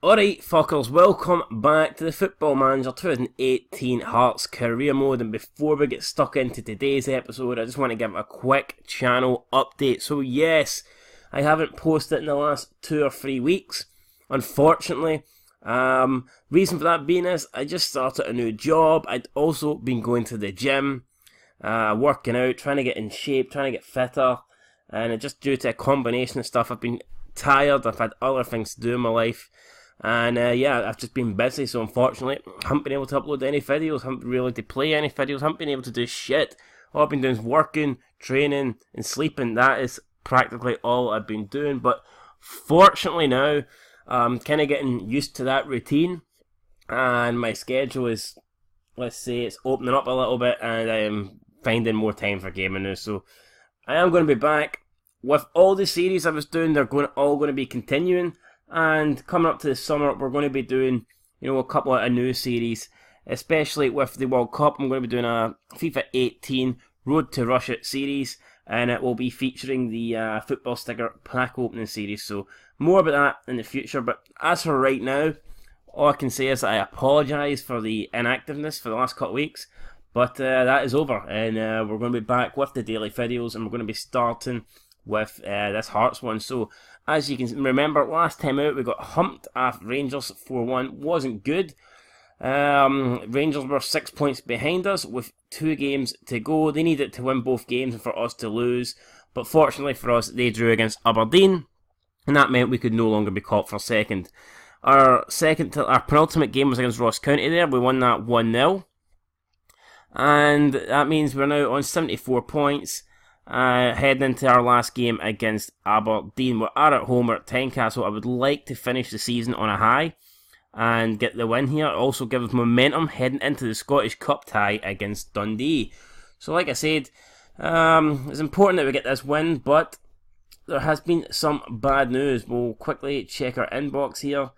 Alright fuckers, welcome back to the Football Manager 2018 Hearts Career Mode, and before we get stuck into today's episode, I just want to give a quick channel update. So yes, I haven't posted in the last 2 or 3 weeks, unfortunately. Reason for that being is, I just started a new job. I'd also been going to the gym, working out, trying to get in shape, trying to get fitter, and it just due to a combination of stuff, I've been tired, I've had other things to do in my life. And yeah, I've just been busy, so unfortunately, I haven't been able to upload any videos, haven't been able to play any videos, haven't been able to do shit. All I've been doing is working, training, and sleeping. That is practically all I've been doing. But fortunately now, I'm kind of getting used to that routine, and my schedule is, let's say, it's opening up a little bit, and I am finding more time for gaming now. So I am going to be back with all the series I was doing. They're all going to be continuing. And coming up to the summer, we're going to be doing, a couple of new series, especially with the World Cup. I'm going to be doing a FIFA 18 Road to Russia series, and it will be featuring the football sticker pack opening series. So more about that in the future. But as for right now, all I can say is that I apologise for the inactiveness for the last couple of weeks. But that is over, and we're going to be back with the daily videos, and we're going to be starting with this Hearts one. So as you can remember, last time out we got humped after Rangers 4-1. Wasn't good. Rangers were 6 points behind us with 2 games to go. They needed to win both games and for us to lose, but fortunately for us, they drew against Aberdeen, and that meant we could no longer be caught for second. Our penultimate game was against Ross County there. We won that 1-0, and that means we're now on 74 points. Heading into our last game against Aberdeen. We are at home, we're at Tynecastle. I would like to finish the season on a high and get the win here. Also give us momentum heading into the Scottish Cup tie against Dundee. So like I said, it's important that we get this win, but there has been some bad news. We'll quickly check our inbox here,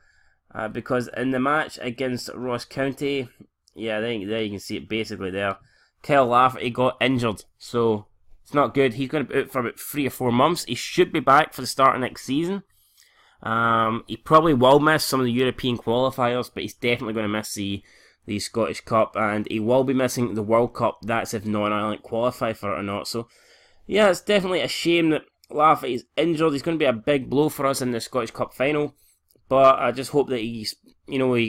because in the match against Ross County, yeah, there you can see it basically there, Kyle Lafferty got injured, so it's not good. He's going to be out for about 3 or 4 months. He should be back for the start of next season. He probably will miss some of the European qualifiers, but he's definitely going to miss the Scottish Cup, and he will be missing the World Cup. That's if non-Ireland qualify for it or not. So, yeah, it's definitely a shame that Lafferty's injured. He's going to be a big blow for us in the Scottish Cup final, but I just hope that he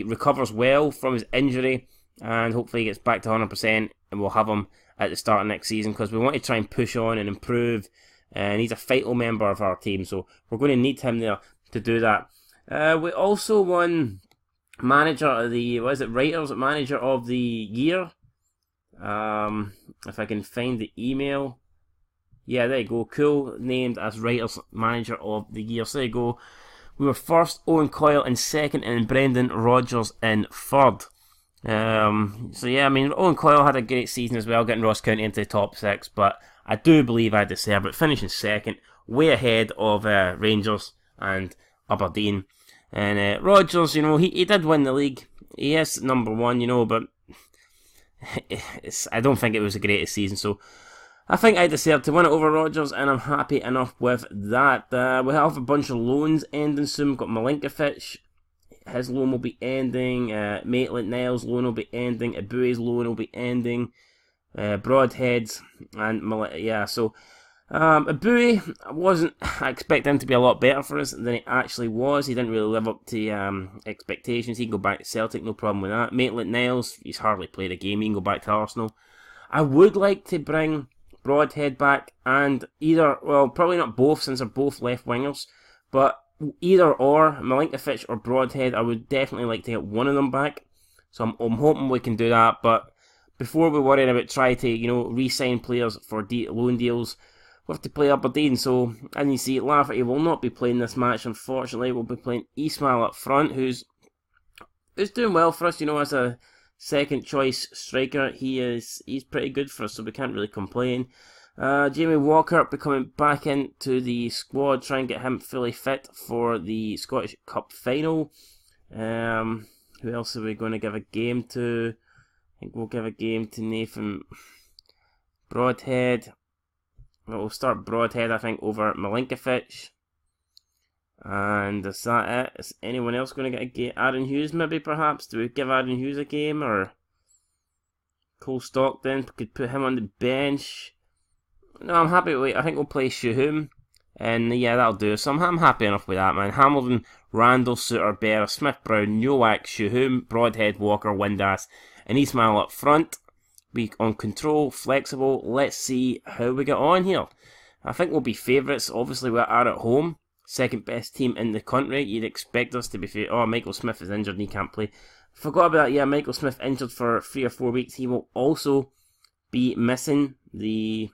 recovers well from his injury, and hopefully he gets back to 100%, and we'll have him at the start of next season, because we want to try and push on and improve, and he's a vital member of our team, so we're going to need him there to do that. We also won Manager of the, Writers Manager of the Year. If I can find the email. Yeah, there you go. Cool, named as Writers Manager of the Year. So there you go. We were first, Owen Coyle in second, and Brendan Rodgers in third. So yeah, I mean, Owen Coyle had a great season as well, getting Ross County into the top 6, but I do believe I deserve it, finishing second, way ahead of Rangers and Aberdeen. And Rodgers, he did win the league. He is number 1, but I don't think it was the greatest season, so I think I deserve to win it over Rodgers, and I'm happy enough with that. We have a bunch of loans ending soon. We've got Milinkovic. His loan will be ending. Maitland-Niles' loan will be ending. Abue's loan will be ending. Broadhead's and so Abue, I wasn't expecting him to be a lot better for us than he actually was. He didn't really live up to expectations. He can go back to Celtic, no problem with that. Maitland-Niles, he's hardly played a game. He can go back to Arsenal. I would like to bring Broadhead back, and probably not both, since they're both left wingers, but either or, Milinkovic or Broadhead, I would definitely like to get one of them back. So I'm hoping we can do that. But before we worry about trying to, re-sign players for loan deals, we have to play Aberdeen. So, as you see, Lafferty will not be playing this match, unfortunately. We'll be playing Ismail up front, who's doing well for us, as a second choice striker. He's pretty good for us, so we can't really complain. Jamie Walker be coming back into the squad, try and get him fully fit for the Scottish Cup final. Who else are we going to give a game to? I think we'll give a game to Nathan Broadhead. We'll start Broadhead, I think, over Milinkovic. And is that it? Is anyone else going to get a game? Aaron Hughes, maybe, perhaps? Do we give Aaron Hughes a game? Or Cole Stockton? Could put him on the bench. No, I'm happy with it. I think we'll play Shuhum. And yeah, that'll do. So I'm happy enough with that, man. Hamilton, Randall, Suter, Bear, Smith-Brown, Nowak, Shuhum, Broadhead, Walker, Windass, and Ismail up front. Be on control, flexible. Let's see how we get on here. I think we'll be favourites. Obviously, we are at home. Second best team in the country. You'd expect us to be Oh, Michael Smith is injured and he can't play. Forgot about that. Yeah, Michael Smith injured for 3 or 4 weeks. He will also be missing the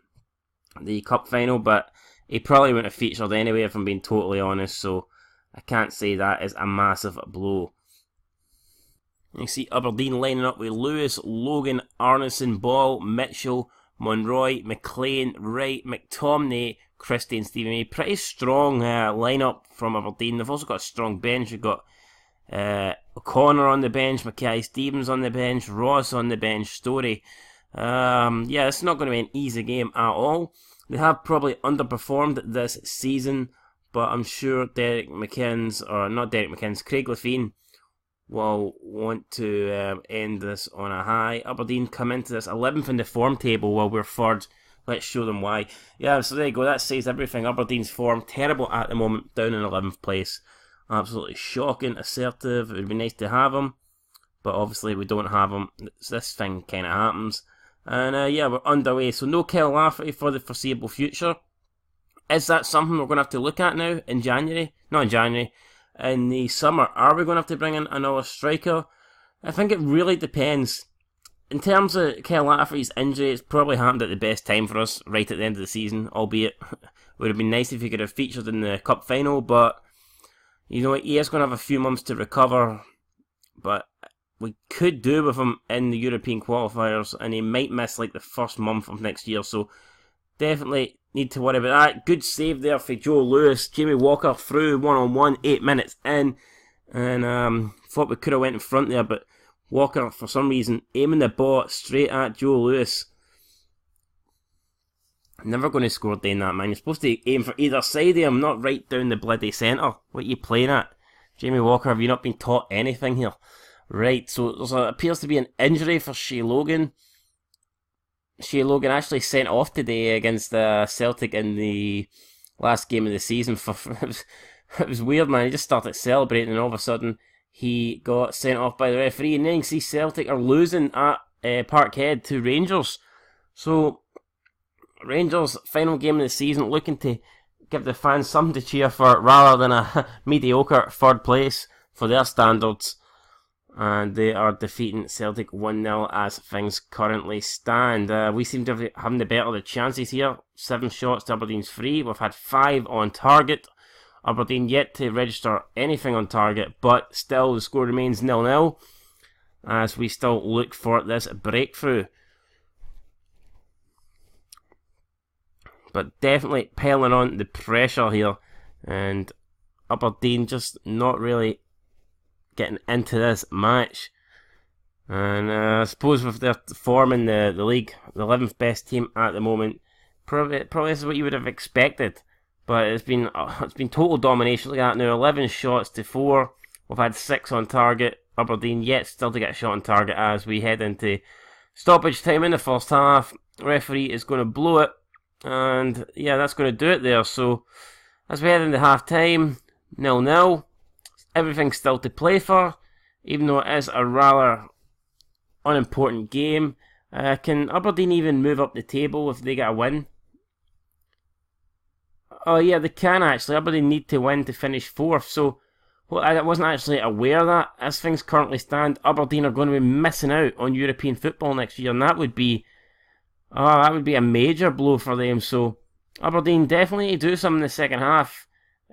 cup final, but he probably wouldn't have featured anyway, if I'm being totally honest. So I can't say that is a massive blow. You see Aberdeen lining up with Lewis, Logan, Arneson, Ball, Mitchell, Monroy, McLean, Wright, McTominay, Christie and Stephen May. Pretty strong lineup from Aberdeen. They've also got a strong bench. You've got O'Connor on the bench, Mackay Stevens on the bench, Ross on the bench, Story. Yeah, it's not going to be an easy game at all. They have probably underperformed this season, but I'm sure Craig Lefine will want to end this on a high. Aberdeen come into this 11th in the form table while we're 3rd. Let's show them why. Yeah, so there you go. That says everything. Aberdeen's form, terrible at the moment, down in 11th place. Absolutely shocking, assertive. It would be nice to have them, but obviously we don't have them. This thing kind of happens. And yeah, we're underway. So no Kyle Lafferty for the foreseeable future. Is that something we're going to have to look at now in January? Not in January. In the summer, are we going to have to bring in another striker? I think it really depends. In terms of Kyle Lafferty's injury, it's probably happened at the best time for us, right at the end of the season, albeit it would have been nice if he could have featured in the cup final, but you know, he is going to have a few months to recover, but we could do with him in the European qualifiers, and he might miss like the first month of next year, so definitely need to worry about that. Good save there for Joe Lewis. Jamie Walker through one-on-one, 8 minutes in, and thought we could have went in front there, but Walker, for some reason, aiming the ball straight at Joe Lewis. Never going to score doing that, man. You're supposed to aim for either side of him, not right down the bloody centre. What are you playing at? Jamie Walker, have you not been taught anything here? Right, so there appears to be an injury for Shea Logan. Shea Logan actually sent off today against Celtic in the last game of the season. It was weird, man. He just started celebrating and all of a sudden he got sent off by the referee. And then you see Celtic are losing at Parkhead to Rangers. So Rangers, final game of the season, looking to give the fans something to cheer for rather than a mediocre 3rd place for their standards. And they are defeating Celtic 1-0 as things currently stand. We seem to be having the better of the chances here. 7 shots to Aberdeen's 3. We've had 5 on target. Aberdeen yet to register anything on target, but still the score remains 0-0 as we still look for this breakthrough. But definitely piling on the pressure here, and Aberdeen just not really getting into this match. And I suppose with their form in the league, the 11th best team at the moment, probably this is what you would have expected. But it's been total domination. Look at that now, 11 shots to 4. We've had 6 on target. Aberdeen yet still to get a shot on target as we head into stoppage time in the first half. Referee is going to blow it. And yeah, that's going to do it there. So as we head into half time, 0-0. Everything's still to play for, even though it is a rather unimportant game. Can Aberdeen even move up the table if they get a win? Oh yeah, they can actually. Aberdeen need to win to finish 4th. So I wasn't actually aware of that. As things currently stand, Aberdeen are going to be missing out on European football next year, and that would be a major blow for them. So Aberdeen definitely need to do something in the second half.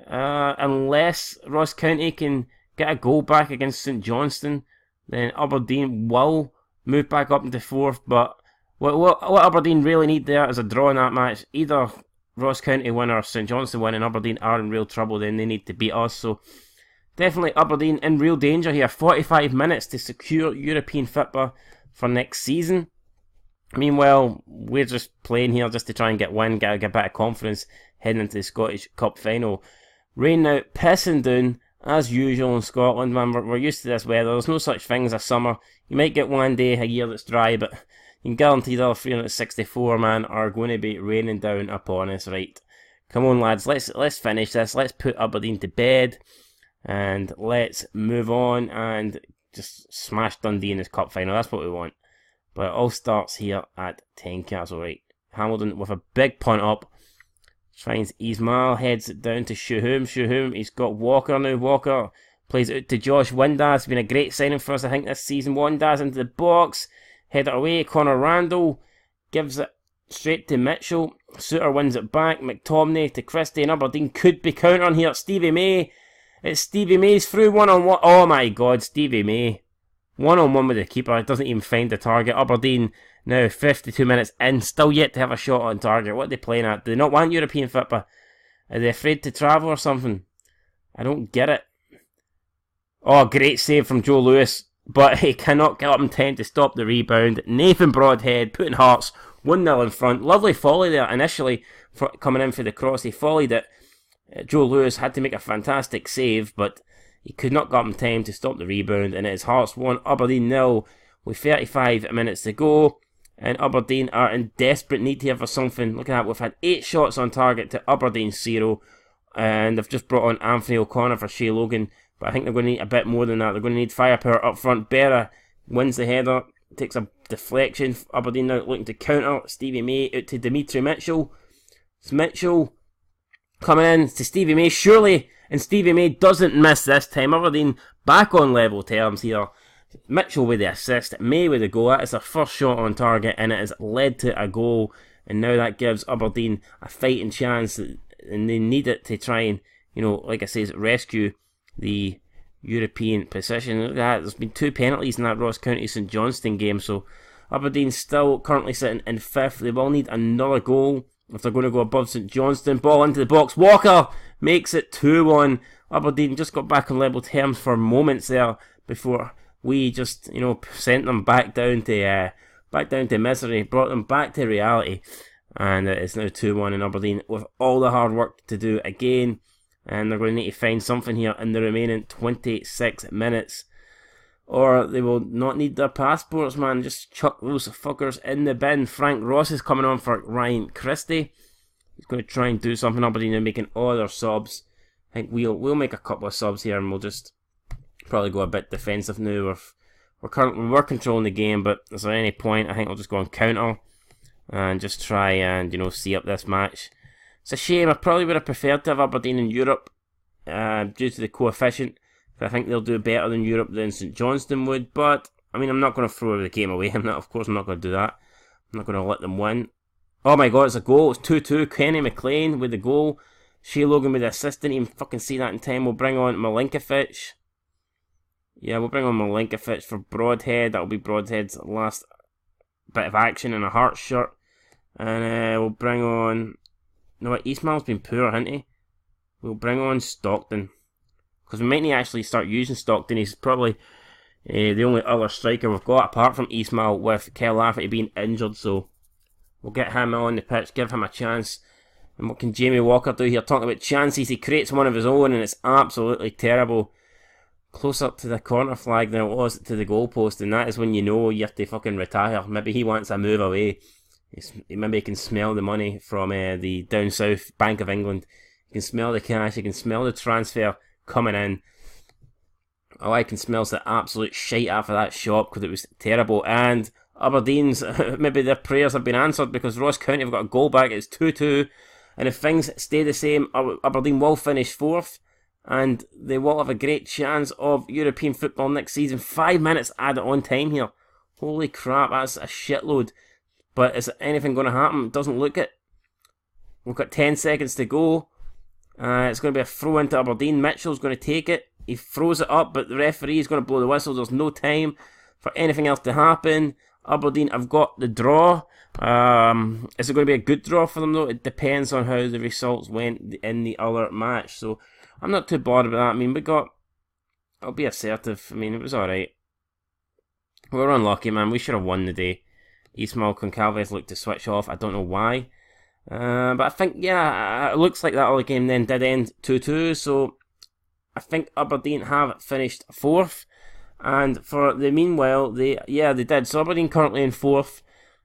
Unless Ross County can get a goal back against St Johnstone, then Aberdeen will move back up into 4th. But what Aberdeen really need there is a draw in that match. Either Ross County win or St Johnstone win, and Aberdeen are in real trouble. Then they need to beat us. So definitely Aberdeen in real danger here. 45 minutes to secure European football for next season. Meanwhile, we're just playing here just to try and get a bit of confidence heading into the Scottish Cup final. Rain out, pissing down, as usual in Scotland, man. We're used to this weather. There's no such thing as a summer. You might get one day a year that's dry, but you can guarantee the other 364, man, are going to be raining down upon us, right? Come on, lads, let's finish this. Let's put Aberdeen to bed, and let's move on and just smash Dundee in this cup final. That's what we want. But it all starts here at Tynecastle, right? Hamilton with a big punt up. Finds Ismail, heads it down to Shuhum. He's got Walker now. Walker plays it out to Josh Windass. Been a great signing for us, I think, this season. Windass into the box. Head it away. Connor Randall gives it straight to Mitchell. Suter wins it back. McTominay to Christie. And Aberdeen could be countering here. Stevie May. It's Stevie May's through one-on-one. Oh my God, Stevie May. One-on-one with the keeper. It doesn't even find the target. Aberdeen now 52 minutes in. Still yet to have a shot on target. What are they playing at? Do they not want European football? Are they afraid to travel or something? I don't get it. Oh, great save from Joe Lewis. But he cannot get up in time to stop the rebound. Nathan Broadhead putting Hearts 1-0 in front. Lovely volley there initially for coming in for the cross. He volleyed it. Joe Lewis had to make a fantastic save, but he could not get up in time to stop the rebound. And it is Hearts 1, Aberdeen 0 with 35 minutes to go. And Aberdeen are in desperate need here for something. Look at that, we've had 8 shots on target to Aberdeen's 0. And they've just brought on Anthony O'Connor for Shea Logan. But I think they're going to need a bit more than that. They're going to need firepower up front. Berra wins the header, takes a deflection. Aberdeen now looking to counter. Stevie May out to Dimitri Mitchell. It's Mitchell coming in to Stevie May, surely. And Stevie May doesn't miss this time. Aberdeen back on level terms here. Mitchell with the assist, May with the goal. That is their first shot on target, and it has led to a goal. And now that gives Aberdeen a fighting chance, and they need it to try and, like I say, rescue the European position. Look at that, there's been 2 penalties in that Ross County St Johnstone game, so Aberdeen still currently sitting in 5th. They will need another goal if they're going to go above St Johnstone. Ball into the box, Walker makes it 2-1. Aberdeen just got back on level terms for moments there before we just, sent them back down to misery, brought them back to reality, and it's now 2-1 in Aberdeen with all the hard work to do again, and they're going to need to find something here in the remaining 26 minutes, or they will not need their passports, man. Just chuck those fuckers in the bin. Frank Ross is coming on for Ryan Christie. He's going to try and do something. Aberdeen are making all their subs. I think we'll make a couple of subs here, and we'll just probably go a bit defensive now. We're controlling the game, but is there any point? I think I'll just go on counter and just try and see up this match. It's a shame. I probably would have preferred to have Aberdeen in Europe due to the coefficient. I think they'll do better than Europe than St Johnstone would. But I mean, I'm not going to throw the game away. Of course, I'm not going to do that. I'm not going to let them win. Oh my God, it's a goal. It's 2-2. Kenny McLean with the goal. Shea Logan with the assist. Didn't even fucking see that in time. We'll bring on Milinkovic. Yeah, we'll bring on Milinkovic for Broadhead. That'll be Broadhead's last bit of action in a Hearts shirt. And we'll bring on... No, Ismail's been poor, hasn't he? We'll bring on Stockton. Because we might need to actually start using Stockton. He's probably the only other striker we've got apart from Ismail, with Kel Lafferty being injured. So we'll get him on the pitch, give him a chance. And what can Jamie Walker do here? Talking about chances, he creates one of his own and it's absolutely terrible. Closer to the corner flag than it was to the goalpost, and that is when you know you have to fucking retire. Maybe he wants a move away. Maybe he can smell the money from the down south Bank of England. You can smell the cash, you can smell the transfer coming in. All I can smell is the absolute shite after that shot because it was terrible. And Aberdeen's, maybe their prayers have been answered because Ross County have got a goal back. It's 2-2, and if things stay the same, Aberdeen will finish 4th. And they will have a great chance of European football next season. 5 minutes added on time here. Holy crap, that's a shitload. But is anything going to happen? It doesn't look it. We've got 10 seconds to go. It's going to be a throw into Aberdeen. Mitchell's going to take it. He throws it up, but the referee is going to blow the whistle. There's no time for anything else to happen. Aberdeen have got the draw. Is it going to be a good draw for them though? It depends on how the results went in the other match. So I'm not too bothered about that. I mean, I'll be assertive. I mean, it was alright. We were unlucky, man. We should have won the day. Ismail Concalves looked to switch off. I don't know why. But I think, yeah, it looks like that other game then did end 2-2, so I think Aberdeen have finished 4th. And for the meanwhile, they did. So Aberdeen currently in 4th.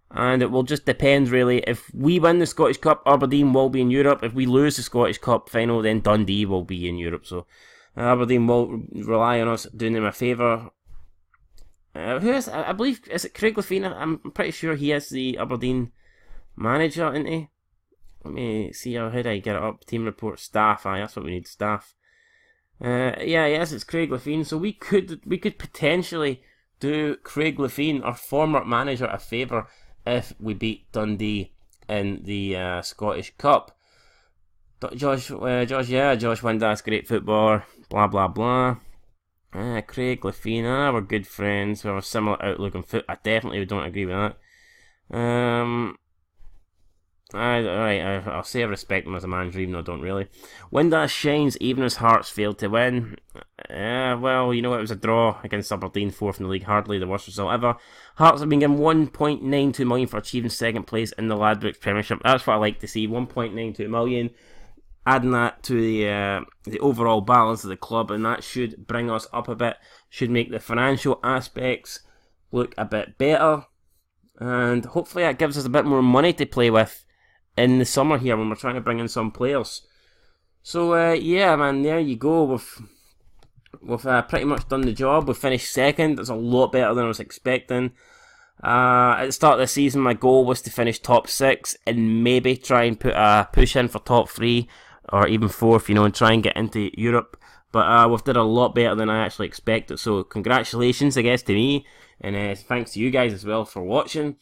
And it will just depend, really. If we win the Scottish Cup, Aberdeen will be in Europe. If we lose the Scottish Cup final, then Dundee will be in Europe. So Aberdeen will rely on us doing them a favour. Who is? I believe, is it Craig Lefina? I'm pretty sure he is the Aberdeen manager, isn't he? Let me see how do I get it up. Team report, staff. Aye, that's what we need. Staff. Yes, it's Craig Lefine. So we could potentially do Craig Lefine, our former manager, a favour if we beat Dundee in the Scottish Cup. Josh Windass, great footballer, blah blah blah. Craig Lefine, we're good friends, we have a similar outlook on foot. I definitely don't agree with that. I'll say I respect him as a manager, even though I don't really. Windass shines even as Hearts failed to win. Well, you know, it was a draw against Aberdeen, 4th in the league, hardly the worst result ever. Hearts have been given 1.92 million for achieving 2nd place in the Ladbrokes Premiership. That's what I like to see, 1.92 million. Adding that to the overall balance of the club, and that should bring us up a bit, should make the financial aspects look a bit better, and hopefully that gives us a bit more money to play with in the summer here when we're trying to bring in some players. So yeah, man, there you go. We've pretty much done the job. We've finished 2nd. That's a lot better than I was expecting. At the start of the season, my goal was to finish top 6 and maybe try and put a push in for top 3 or even 4th, you know, and try and get into Europe. But we've done a lot better than I actually expected. So congratulations, I guess, to me, and thanks to you guys as well for watching.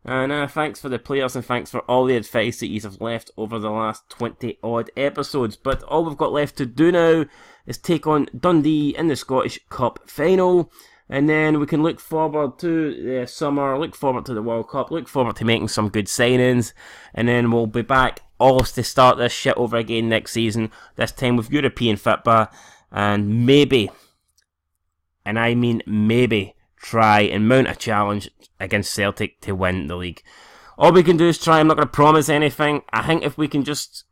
And thanks for the players, and thanks for all the advice that you have left over the last 20 odd episodes. But all we've got left to do now is take on Dundee in the Scottish Cup final. And then we can look forward to the summer, look forward to the World Cup, look forward to making some good signings. And then we'll be back all to start this shit over again next season. This time with European football. And maybe, and I mean maybe, try and mount a challenge against Celtic to win the league. All we can do is try. I'm not going to promise anything. I think if we can finish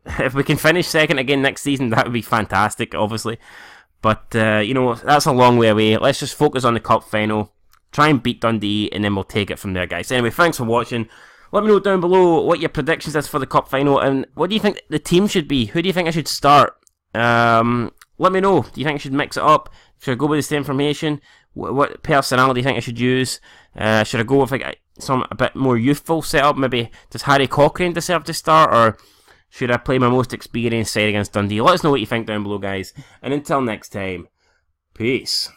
2nd again next season, that would be fantastic, obviously. But, you know, that's a long way away. Let's just focus on the cup final, try and beat Dundee, and then we'll take it from there, guys. Anyway, thanks for watching. Let me know down below what your predictions is for the cup final, and what do you think the team should be? Who do you think I should start? Let me know. Do you think I should mix it up? Should I go with the same formation? What personnel do you think I should use? Should I go with like a bit more youthful setup? Maybe does Harry Cochrane deserve to start, or should I play my most experienced side against Dundee? Let us know what you think down below, guys. And until next time, peace.